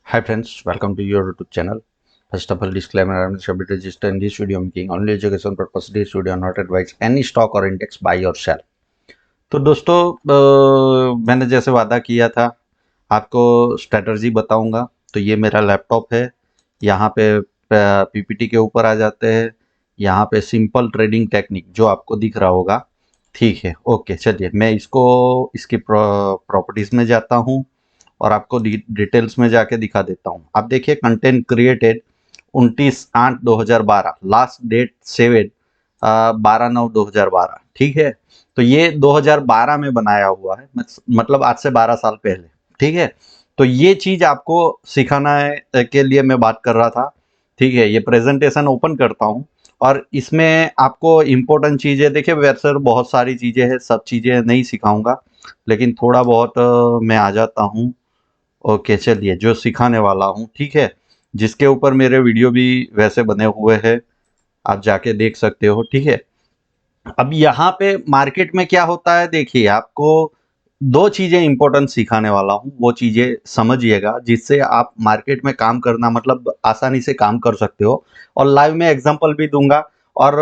Hi friends, welcome to your YouTube channel. First of all, disclaimer: I'm Shabir register in this video making only education purpose. This video not advise any stock or index buy or sell. तो दोस्तों मैंने जैसे वादा किया था आपको strategy बताऊंगा। तो ये मेरा लैपटॉप है। यहाँ पे पीपीटी के ऊपर आ जाते हैं। यहाँ पे सिंपल ट्रेडिंग टेक्निक जो आपको दिख रहा होगा। ठीक है, ओके, चलिए मैं इसकी प्रॉपर्टीज में जाता हूँ और आपको डिटेल्स में जाके दिखा देता हूँ। आप देखिए, कंटेंट क्रिएटेड 29/8/2012, लास्ट डेट 12/9/2012। ठीक है, तो ये 2012 में बनाया हुआ है, मतलब आज से 12 साल पहले। ठीक है, तो ये चीज आपको सिखाना है के लिए मैं बात कर रहा था। ठीक है, ये प्रेजेंटेशन ओपन करता हूँ और इसमें आपको इम्पोर्टेंट चीजें देखिए। वैसे बहुत सारी चीजें हैं, सब चीजें नहीं सिखाऊंगा, लेकिन थोड़ा बहुत मैं आ जाता हूँ। ओके, चलिए जो सिखाने वाला हूँ, ठीक है, जिसके ऊपर मेरे वीडियो भी वैसे बने हुए हैं, आप जाके देख सकते हो। ठीक है, अब यहाँ पे मार्केट में क्या होता है, देखिए आपको दो चीजें इंपॉर्टेंट सिखाने वाला हूँ, वो चीजें समझिएगा, जिससे आप मार्केट में काम करना मतलब आसानी से काम कर सकते हो। और लाइव में एग्जांपल भी दूंगा और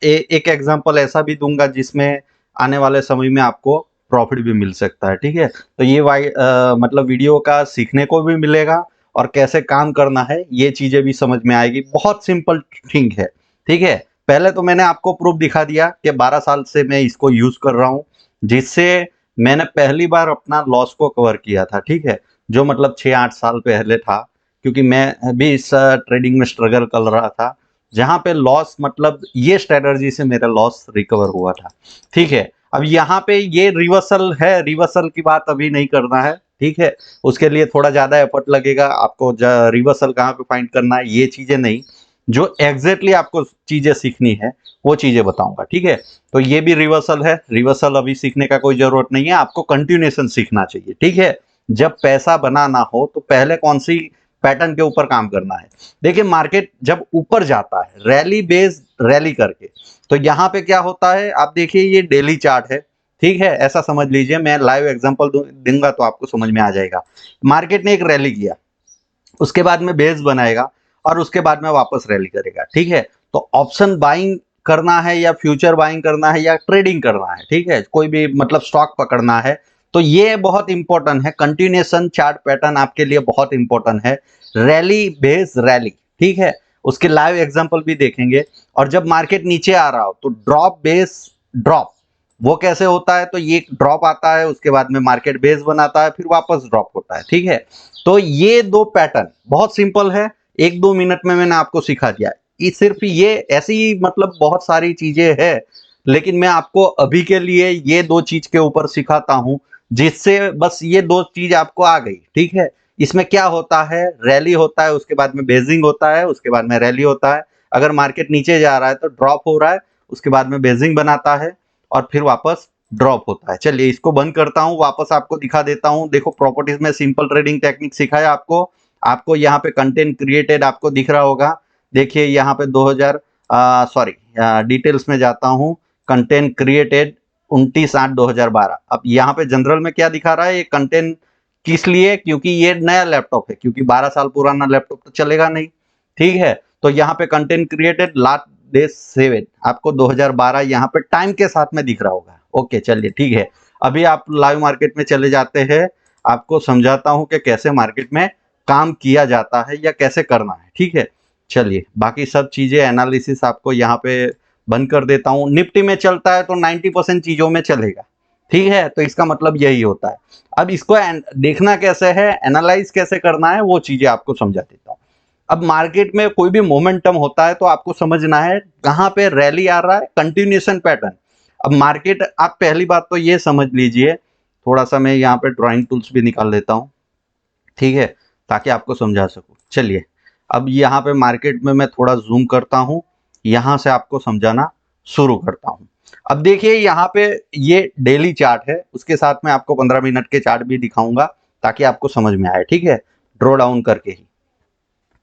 एक एग्जांपल ऐसा भी दूंगा जिसमें आने वाले समय में आपको प्रॉफिट भी मिल सकता है। ठीक है, तो ये मतलब वीडियो का सीखने को भी मिलेगा और कैसे काम करना है ये चीजें भी समझ में आएगी। बहुत सिंपल थिंग है। ठीक है, पहले तो मैंने आपको प्रूफ दिखा दिया कि 12 साल से मैं इसको यूज कर रहा हूँ, जिससे मैंने पहली बार अपना लॉस को कवर किया था। ठीक है, जो मतलब 6-8 साल पहले था, क्योंकि मैं भी इस ट्रेडिंग में स्ट्रगल कर रहा था, जहां पे लॉस मतलब ये स्ट्रेटजी से मेरा लॉस रिकवर हुआ था। ठीक है, अब यहाँ पे ये रिवर्सल है, रिवर्सल की बात अभी नहीं करना है। ठीक है, उसके लिए थोड़ा ज्यादा एफर्ट लगेगा आपको। रिवर्सल कहाँ पे फाइंड करना है ये चीजें नहीं, जो एग्जैक्टली आपको चीजें सीखनी है वो चीजें बताऊंगा। ठीक है, तो ये भी रिवर्सल है। रिवर्सल अभी सीखने का कोई जरूरत नहीं है, आपको कंटिन्यूएशन सीखना चाहिए। ठीक है, जब पैसा बना ना हो तो पहले कौन सी पैटर्न के ऊपर काम करना है। देखिए, मार्केट जब ऊपर जाता है रैली बेस्ड रैली करके, तो यहाँ पे क्या होता है, आप देखिए ये डेली चार्ट है। ठीक है, ऐसा समझ लीजिए, मैं लाइव एग्जांपल दूंगा तो आपको समझ में आ जाएगा। मार्केट ने एक रैली किया, उसके बाद में बेस बनाएगा और उसके बाद में वापस रैली करेगा। ठीक है, तो ऑप्शन बाइंग करना है या फ्यूचर बाइंग करना है या ट्रेडिंग करना है, ठीक है, कोई भी मतलब स्टॉक पकड़ना है, तो ये बहुत इंपॉर्टेंट है। कंटिन्यूएशन चार्ट पैटर्न आपके लिए बहुत इंपॉर्टेंट है। रैली बेस रैली, ठीक है, उसके लाइव एग्जांपल भी देखेंगे। और जब मार्केट नीचे आ रहा हो तो ड्रॉप बेस ड्रॉप, वो कैसे होता है, तो ये ड्रॉप आता है, उसके बाद में मार्केट बेस बनाता है, फिर वापस ड्रॉप होता है। ठीक है, तो ये दो पैटर्न बहुत सिंपल है, 1-2 मिनट में मैंने आपको सिखा दिया। ये सिर्फ ये ऐसी मतलब बहुत सारी चीजें हैं, लेकिन मैं आपको अभी के लिए ये दो चीज के ऊपर सिखाता हूं, जिससे बस ये दो चीज आपको आ गई। ठीक है, इसमें क्या होता है, रैली होता है, उसके बाद में बेजिंग होता है, उसके बाद में रैली होता है। अगर मार्केट नीचे जा रहा है तो ड्रॉप हो रहा है, उसके बाद में बेजिंग बनाता है और फिर वापस ड्रॉप होता है। चलिए इसको बंद करता हूं, वापस आपको दिखा देता हूं। देखो, प्रॉपर्टीज में सिंपल ट्रेडिंग टेक्निक सिखाया आपको। आपको यहाँ पे कंटेंट क्रिएटेड आपको दिख रहा होगा। देखिए यहाँ पे 2000 सॉरी, डिटेल्स में जाता हूँ। Content created 29/8/2012। अब यहाँ पे जनरल में क्या दिखा रहा है, ये कंटेंट किस लिए, क्योंकि ये नया लैपटॉप है, क्योंकि 12 साल पुराना लैपटॉप तो चलेगा नहीं। ठीक है, तो यहाँ पे कंटेंट क्रिएटेड लास्ट डे 7 आपको 2012 यहाँ पे टाइम के साथ में दिख रहा होगा। ओके, चलिए ठीक है, अभी आप लाइव मार्केट में चले जाते हैं, आपको समझाता हूं कि कैसे मार्केट में काम किया जाता है या कैसे करना है। ठीक है, चलिए बाकी सब चीजें एनालिसिस आपको यहाँ पे बंद कर देता हूं। निफ्टी में चलता है तो 90% चीजों में चलेगा। ठीक है, तो इसका मतलब यही होता है। अब इसको देखना कैसे है, एनालाइज कैसे करना है, वो चीजें आपको समझा देता हूं। अब मार्केट में कोई भी मोमेंटम होता है तो आपको समझना है कहां पे रैली आ रहा है, कंटिन्यूएशन पैटर्न। अब मार्केट, आप पहली बात तो ये समझ लीजिए, थोड़ा सा मैं यहाँ पे ड्राइंग टूल्स भी निकाल लेता हूँ। ठीक है, ताकि आपको समझा सकूं। चलिए, अब यहाँ पे मार्केट में मैं थोड़ा जूम करता हूँ, यहाँ से आपको समझाना शुरू करता हूँ। अब देखिए यहाँ पे ये डेली चार्ट है, उसके साथ में आपको 15 मिनट के चार्ट भी दिखाऊंगा ताकि आपको समझ में आए। ठीक है, ड्रॉ डाउन करके ही।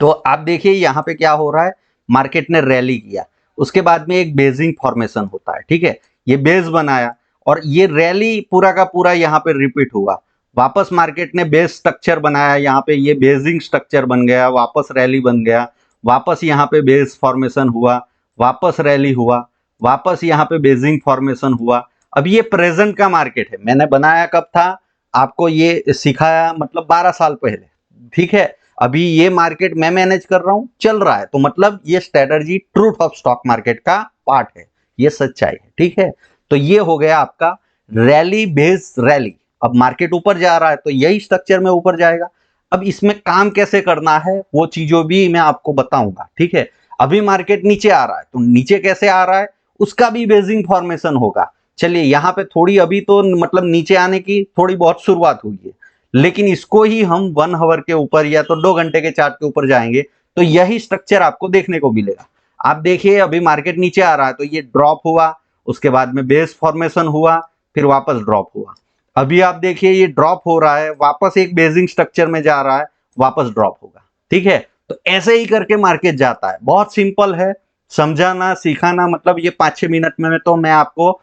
तो आप देखिए यहाँ पे क्या हो रहा है, मार्केट ने रैली किया, उसके बाद में एक बेसिंग फॉर्मेशन होता है। ठीक है, ये बेस बनाया और ये रैली पूरा का पूरा यहाँ पे रिपीट हुआ। वापस मार्केट ने बेस स्ट्रक्चर बनाया, यहाँ पे ये बेसिंग स्ट्रक्चर बन गया, वापस रैली बन गया, वापस यहाँ पे बेस फॉर्मेशन हुआ, वापस रैली हुआ, वापस यहाँ पे बेसिंग फॉर्मेशन हुआ। अब ये प्रेजेंट का मार्केट है, मैंने बनाया कब था, आपको ये सिखाया मतलब 12 साल पहले, ठीक है। अभी ये मार्केट मैं मैनेज कर रहा हूं, चल रहा है, तो मतलब ये strategy truth of stock market का पार्ट है, ये सच्चाई है, ठीक है। तो ये हो गया आपका रैली बेस्ड रैली। अब मार्केट ऊपर जा रहा है तो यही स्ट्रक्चर में ऊपर जाएगा। अब इसमें काम कैसे करना है वो चीजों भी मैं आपको बताऊंगा, ठीक है। अभी मार्केट नीचे आ रहा है तो नीचे कैसे आ रहा है उसका भी बेसिंग फॉर्मेशन होगा। चलिए यहाँ पे थोड़ी अभी तो मतलब नीचे आने की थोड़ी बहुत शुरुआत हुई है, लेकिन इसको ही हम 1 आवर के ऊपर या तो 2 घंटे के चार्ट के ऊपर जाएंगे तो यही स्ट्रक्चर आपको देखने को मिलेगा। आप देखिए अभी मार्केट नीचे आ रहा है तो ये ड्रॉप हुआ, उसके बाद में बेस फॉर्मेशन हुआ, फिर वापस ड्रॉप हुआ। अभी आप देखिए ये ड्रॉप हो रहा है, वापस एक बेसिंग स्ट्रक्चर में जा रहा है, वापस ड्रॉप होगा, ठीक है। तो ऐसे ही करके मार्केट जाता है, बहुत सिंपल है, समझाना सिखाना मतलब ये 5-6 मिनट में तो मैं आपको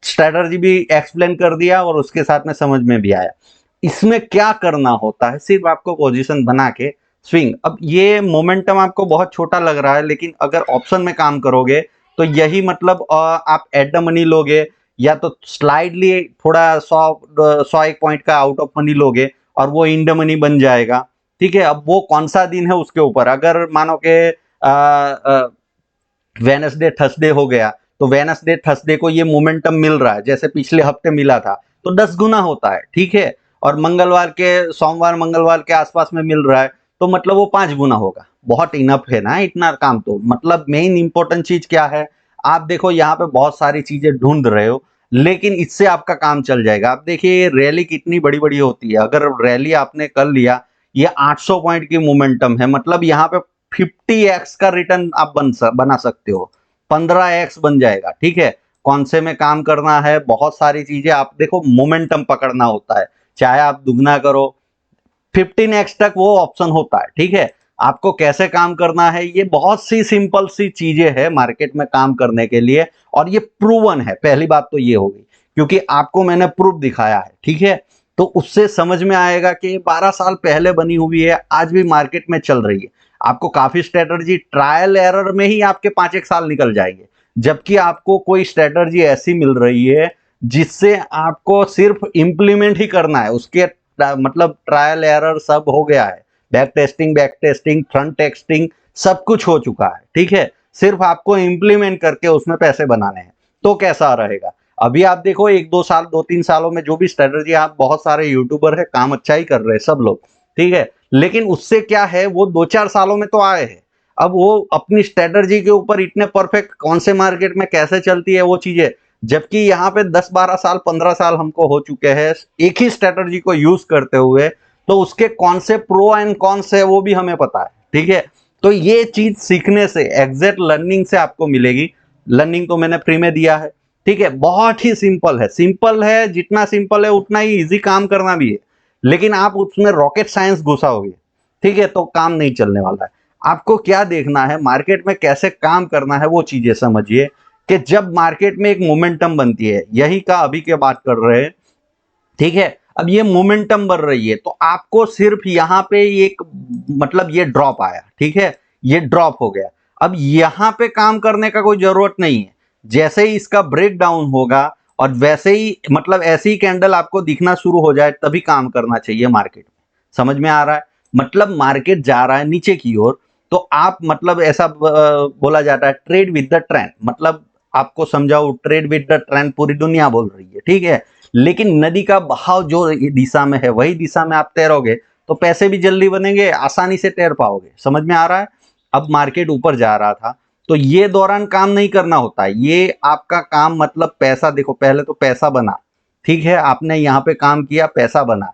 स्ट्रेटजी भी एक्सप्लेन कर दिया और उसके साथ में समझ में भी आया। इसमें क्या करना होता है, सिर्फ आपको पोजीशन बना के स्विंग। अब ये मोमेंटम आपको बहुत छोटा लग रहा है, लेकिन अगर ऑप्शन में काम करोगे तो यही मतलब आप एट द मनी लोगे या तो स्लाइडली थोड़ा 100 1 पॉइंट का आउट ऑफ मनी लोगे और वो इन द मनी बन जाएगा, ठीक है। अब वो कौन सा दिन है उसके ऊपर, अगर मानो के वेनसडे थर्सडे हो गया तो वेनसडे थर्सडे को ये मोमेंटम मिल रहा है, जैसे पिछले हफ्ते मिला था तो 10 गुना होता है, ठीक है। और मंगलवार के सोमवार मंगलवार के आसपास में मिल रहा है तो मतलब वो 5 गुना होगा। बहुत इनफ है ना इतना काम। तो मतलब मेन इंपॉर्टेंट चीज क्या है, आप देखो यहाँ पे बहुत सारी चीजें ढूंढ रहे हो लेकिन इससे आपका काम चल जाएगा। आप देखिए रैली कितनी बड़ी बड़ी होती है, अगर रैली आपने कर लिया, ये 800 पॉइंट की मोमेंटम है, मतलब यहाँ पे 50x का रिटर्न आप बना सकते हो, 15x बन जाएगा, ठीक है। कौन से में काम करना है, बहुत सारी चीजें आप देखो, मोमेंटम पकड़ना होता है, चाहे आप दुगना करो 15x तक वो ऑप्शन होता है, ठीक है। आपको कैसे काम करना है ये बहुत सी सिंपल सी चीजें हैं मार्केट में काम करने के लिए, और ये प्रूवन है। पहली बात तो ये होगी क्योंकि आपको मैंने प्रूफ दिखाया है, ठीक है। तो उससे समझ में आएगा कि 12 साल पहले बनी हुई है, आज भी मार्केट में चल रही है। आपको काफी स्ट्रेटजी ट्रायल एरर में ही आपके 5-1 साल निकल जाएंगे, जबकि आपको कोई स्ट्रेटजी ऐसी मिल रही है जिससे आपको सिर्फ इंप्लीमेंट ही करना है, उसके मतलब ट्रायल एरर सब हो गया है, बैक टेस्टिंग फ्रंट टेस्टिंग सब कुछ हो चुका है, ठीक है। सिर्फ आपको इंप्लीमेंट करके उसमें पैसे बनाने हैं। तो कैसा रहेगा, अभी आप देखो 1-2 साल 2-3 सालों में जो भी स्ट्रेटजी, आप बहुत सारे यूट्यूबर है काम अच्छा ही कर रहे हैं सब लोग, ठीक है। लेकिन उससे क्या है, वो 2-4 सालों में तो आए हैं, अब वो अपनी स्ट्रेटजी के ऊपर इतने परफेक्ट कौन से मार्केट में कैसे चलती है वो चीजें, जबकि यहाँ पे 10-12 साल 15 साल हमको हो चुके हैं एक ही स्ट्रेटजी को यूज करते हुए, तो उसके कौन से प्रो एंड कॉन्स है वो भी हमें पता है, ठीक है। तो ये चीज सीखने से, एग्जैक्ट लर्निंग से आपको मिलेगी। लर्निंग तो मैंने फ्री में दिया है, ठीक है। बहुत ही सिंपल है, जितना सिंपल है उतना ही इजी काम करना भी है, लेकिन आप उसमें रॉकेट साइंस घुसाओगे, ठीक है, तो काम नहीं चलने वाला है। आपको क्या देखना है, मार्केट में कैसे काम करना है वो चीजें समझिए, कि जब मार्केट में एक मोमेंटम बनती है, यही का अभी के बात कर रहे हैं, ठीक है। अब ये मोमेंटम बढ़ रही है तो आपको सिर्फ यहां पे एक मतलब ये ड्रॉप आया, ठीक है, ये ड्रॉप हो गया। अब यहां पे काम करने का कोई जरूरत नहीं है, जैसे ही इसका ब्रेक डाउन होगा और वैसे ही मतलब ऐसी ही कैंडल आपको दिखना शुरू हो जाए तभी काम करना चाहिए मार्केट में। समझ में आ रहा है, मतलब मार्केट जा रहा है नीचे की ओर तो आप मतलब ऐसा बोला जाता है ट्रेड विद द ट्रेंड, मतलब आपको समझाओ ट्रेड विद द ट्रेंड पूरी दुनिया बोल रही है, ठीक है। लेकिन नदी का बहाव जो दिशा में है वही दिशा में आप तैरोगे तो पैसे भी जल्दी बनेंगे, आसानी से तैर पाओगे। समझ में आ रहा है। अब मार्केट ऊपर जा रहा था तो ये दौरान काम नहीं करना होता है, ये आपका काम मतलब पैसा, देखो पहले तो पैसा बना, ठीक है, आपने यहाँ पे काम किया, पैसा बना,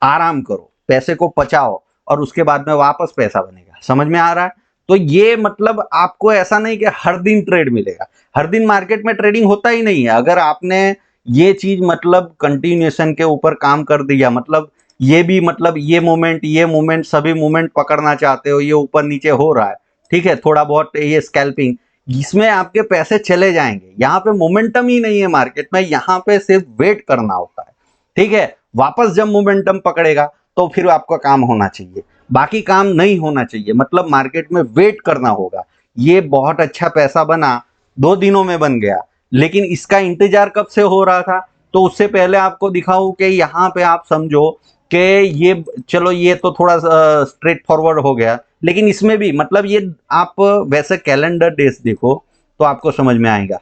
आराम करो, पैसे को पचाओ और उसके बाद में वापस पैसा बनेगा। समझ में आ रहा है। तो ये मतलब आपको ऐसा नहीं कि हर दिन ट्रेड मिलेगा, हर दिन मार्केट में ट्रेडिंग होता ही नहीं है। अगर आपने ये चीज मतलब कंटिन्यूएशन के ऊपर काम कर दिया, मतलब ये भी मतलब ये मोमेंट सभी मोमेंट पकड़ना चाहते हो, ये ऊपर नीचे हो रहा है, ठीक है, थोड़ा बहुत ये स्कैल्पिंग, इसमें आपके पैसे चले जाएंगे। यहाँ पे मोमेंटम ही नहीं है मार्केट में, यहाँ पे सिर्फ वेट करना होता है, ठीक है। वापस जब मोमेंटम पकड़ेगा तो फिर आपका काम होना चाहिए, बाकी काम नहीं होना चाहिए। मतलब मार्केट में वेट करना होगा। ये बहुत अच्छा पैसा बना, 2 दिनों में बन गया, लेकिन इसका इंतजार कब से हो रहा था? तो उससे पहले आपको दिखाऊं कि यहाँ पे आप समझो कि ये, चलो ये तो थोड़ा स्ट्रेट फॉरवर्ड हो गया, लेकिन इसमें भी मतलब ये आप वैसे कैलेंडर डेज देखो तो आपको समझ में आएगा।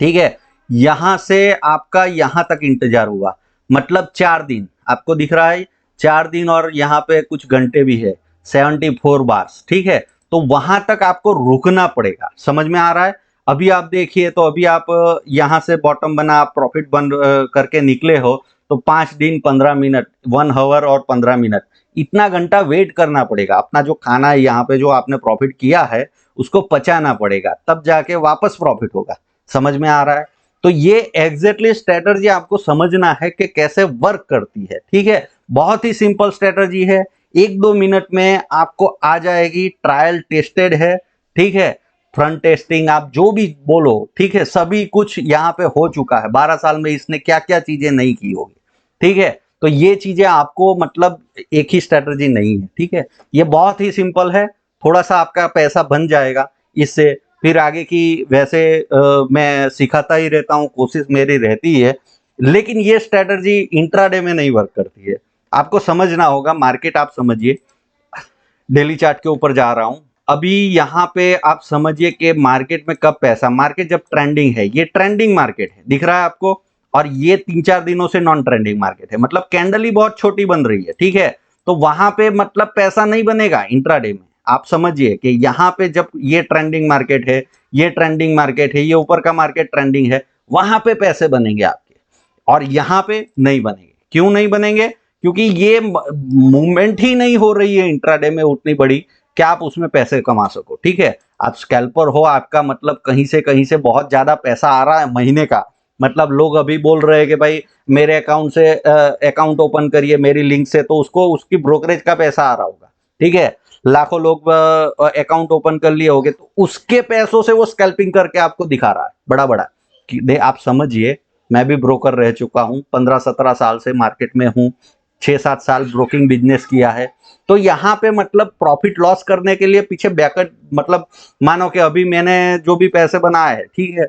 ठीक है, यहां से आपका यहां तक इंतजार हुआ, मतलब 4 दिन आपको दिख रहा है, 4 दिन और यहाँ पे कुछ घंटे भी है, 74 बार्स। ठीक है, तो वहां तक आपको रुकना पड़ेगा। समझ में आ रहा है? अभी आप देखिए, तो अभी आप यहां से बॉटम बना, आप प्रॉफिट बन करके निकले हो, तो 5 दिन 15 मिनट, 1 आवर और 15 मिनट, इतना घंटा वेट करना पड़ेगा। अपना जो खाना है यहाँ पे, जो आपने प्रॉफिट किया है, उसको पचाना पड़ेगा, तब जाके वापस प्रॉफिट होगा। समझ में आ रहा है? तो ये एग्जैक्टली स्ट्रेटजी आपको समझना है कि कैसे वर्क करती है। ठीक है, बहुत ही सिंपल स्ट्रेटजी है, 1-2 मिनट में आपको आ जाएगी, ट्रायल टेस्टेड है। ठीक है, फ्रंट टेस्टिंग आप जो भी बोलो, ठीक है, सभी कुछ यहाँ पे हो चुका है। 12 साल में इसने क्या क्या चीजें नहीं की होगी। ठीक है, तो ये चीजें आपको मतलब एक ही स्ट्रेटजी नहीं है। ठीक है, ये बहुत ही सिंपल है, थोड़ा सा आपका पैसा बन जाएगा इससे। फिर आगे की वैसे मैं सिखाता ही रहता हूँ, कोशिश मेरी रहती है, लेकिन ये स्ट्रेटजी इंट्राडे में नहीं वर्क करती है। आपको समझना होगा, मार्केट आप समझिए, डेली चार्ट के ऊपर जा रहा हूं अभी। यहाँ पे आप समझिए कि मार्केट में कब पैसा, मार्केट जब ट्रेंडिंग है, ये ट्रेंडिंग मार्केट है, दिख रहा है आपको, और ये 3-4 दिनों से नॉन ट्रेंडिंग मार्केट है, मतलब कैंडल ही बहुत छोटी बन रही है। ठीक है, तो वहां पे मतलब पैसा नहीं बनेगा इंट्राडे में। आप समझिए कि यहाँ पे जब ये ट्रेंडिंग मार्केट है, ये ट्रेंडिंग मार्केट है, ये ऊपर का मार्केट ट्रेंडिंग है, वहां पे पैसे बनेंगे आपके, और यहाँ पे नहीं बनेंगे। क्यों नहीं बनेंगे? क्योंकि ये मूवमेंट ही नहीं हो रही है इंट्राडे में उतनी बड़ी कि आप उसमें पैसे कमा सको। ठीक है, आप स्कैल्पर हो, आपका मतलब कहीं से बहुत ज्यादा पैसा आ रहा है महीने का, मतलब लोग अभी बोल रहे हैं कि भाई मेरे अकाउंट से अकाउंट ओपन करिए मेरी लिंक से, तो उसको उसकी ब्रोकरेज का पैसा आ रहा होगा। ठीक है, लाखों लोग अकाउंट ओपन कर लिए होंगे, तो उसके पैसों से वो स्कैल्पिंग करके आपको दिखा रहा है बड़ा बड़ा। आप समझिए, मैं भी ब्रोकर रह चुका हूँ, 15-17 साल से मार्केट में हूँ, 6-7 साल ब्रोकिंग बिजनेस किया है। तो यहाँ पे मतलब प्रॉफिट लॉस करने के लिए पीछे बैकअप, मतलब मानो कि अभी मैंने जो भी पैसे बनाए हैं, ठीक है,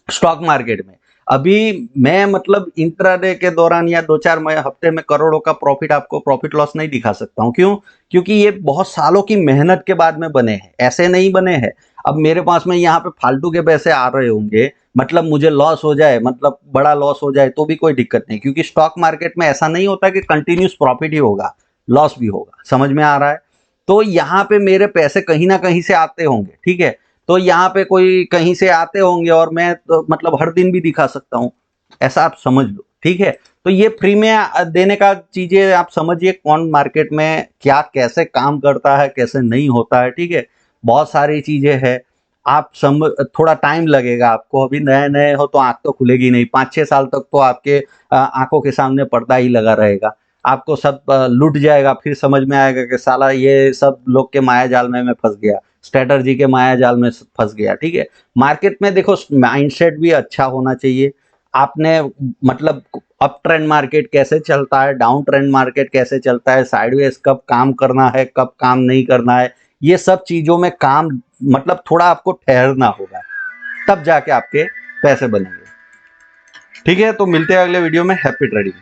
स्टॉक मार्केट में, अभी मैं मतलब इंट्राडे के दौरान या 2-4 हफ्ते में करोड़ों का प्रॉफिट, आपको प्रॉफिट लॉस नहीं दिखा सकता हूँ। क्यों? क्योंकि ये बहुत सालों की मेहनत के बाद में बने हैं, ऐसे नहीं बने हैं। अब मेरे पास में यहाँ पे फालतू के पैसे आ रहे होंगे, मतलब मुझे लॉस हो जाए, मतलब बड़ा लॉस हो जाए, तो भी कोई दिक्कत नहीं, क्योंकि स्टॉक मार्केट में ऐसा नहीं होता कि कंटिन्यूस प्रॉफिट ही होगा, लॉस भी होगा। समझ में आ रहा है? तो यहाँ पे मेरे पैसे कहीं ना कहीं से आते होंगे। ठीक है, तो यहाँ पे कोई कहीं से आते होंगे, और मैं तो मतलब हर दिन भी दिखा सकता हूँ, ऐसा आप समझ लो। ठीक है, तो ये फ्री में देने का चीजें आप समझिए, कौन मार्केट में क्या कैसे काम करता है, कैसे नहीं होता है। ठीक है, बहुत सारी चीजें हैं, आप समझ, थोड़ा टाइम लगेगा आपको, अभी नए नए हो तो आंख तो खुलेगी नहीं, 5-6 साल तक तो आपके आंखों के सामने पर्दा ही लगा रहेगा, आपको सब लूट जाएगा, फिर समझ में आएगा कि साला ये सब लोग के माया जाल में मैं फंस गया, स्ट्रेटर्जी के माया जाल में फंस गया। ठीक है, मार्केट में देखो, माइंडसेट भी अच्छा होना चाहिए। आपने मतलब अप ट्रेंड मार्केट कैसे चलता है, डाउन ट्रेंड मार्केट कैसे चलता है, साइडवेज कब काम करना है, कब काम नहीं करना है, ये सब चीजों में काम, मतलब थोड़ा आपको ठहरना होगा, तब जाके आपके पैसे बनेंगे। ठीक है, तो मिलते हैं अगले वीडियो में। Happy trading.